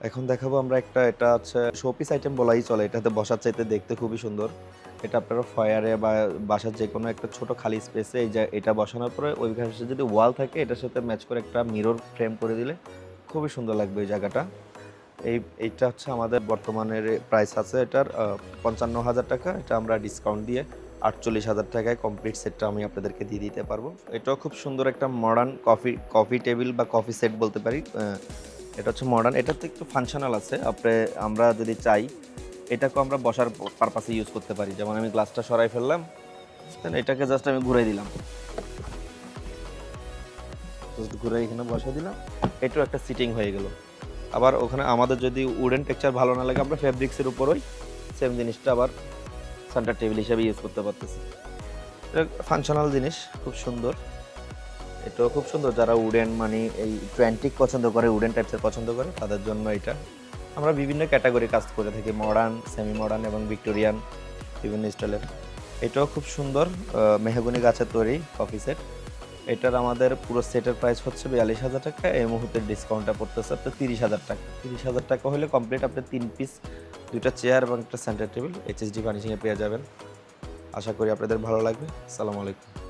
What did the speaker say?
এখন দেখাবো আমরা এটা হচ্ছে শোপিস আইটেম বলাই চলে। এটাতে বসার চাইতে দেখতে খুবই সুন্দর। এটা আপনারা ফয়ারে বা বাসার যেকোনো একটা ছোট খালি স্পেসে এই যে এটা বসানোর পরে ওই পাশে যদি ওয়াল থাকে এটার সাথে ম্যাচ করে একটা মিরর ফ্রেম করে দিলে খুবই সুন্দর লাগবে এই জায়গাটা। এইটা হচ্ছে আমাদের বর্তমানের প্রাইস আছে এটার ৫৫,০০০ টাকা। এটা আমরা ডিসকাউন্ট দিয়ে ৪৮,০০০ টাকায় কমপ্লিট সেটটা আমি আপনাদেরকে দিয়ে দিতে পারবো। এটাও খুব সুন্দর একটা মডার্ন কফি টেবিল বা কফি সেট বলতে পারি। এটা হচ্ছে মডার্ন। এটাতে একটু ফাংশনাল আছে। আমরা যদি চাই এটাকেও আমরা বসার পারপাসে ইউজ করতে পারি। যেমন আমি গ্লাসটা সরাই ফেললাম, দেন এটাকে জাস্ট আমি ঘুরাই দিলাম। জাস্ট ঘুরে এখানে বসাই দিলাম। এটাও একটা সিটিং হয়ে গেল। আবার ওখানে আমাদের যদি উডেন টেক্সচার ভালো না লাগে আমরা ফেব্রিক্সের উপরই সেম জিনিসটা আবার সেন্টার টেবিল হিসেবে ইউজ করতে পারতেছি। এটা ফাংশনাল জিনিস, খুব সুন্দর। এটাও খুব সুন্দর। যারা উডেন মানে এই অ্যান্টিক পছন্দ করে, উডেন টাইপসের পছন্দ করে তাদের জন্য এটা। আমরা বিভিন্ন ক্যাটাগরি কাজ করে থাকি, মডার্ন, সেমি মডার্ন এবং ভিক্টোরিয়ান বিভিন্ন স্টাইলের। এটাও খুব সুন্দর মেহগনি গাছের তৈরি কফি সেট। এটার আমাদের পুরো সেটের প্রাইস হচ্ছে ৪২,০০০ টাকা। এই মুহূর্তে ডিসকাউন্টটা পড়তেছে আপনার ৩০,০০০ টাকা। ৩০,০০০ টাকা হলে কমপ্লিট আপনি ৩ পিস, ২টা চেয়ার এবং একটা সেন্টার টেবিল এইচএসডি ফার্নিশিংয়ে পেয়ে যাবেন। আশা করি আপনাদের ভালো লাগবে। আসসালামু আলাইকুম।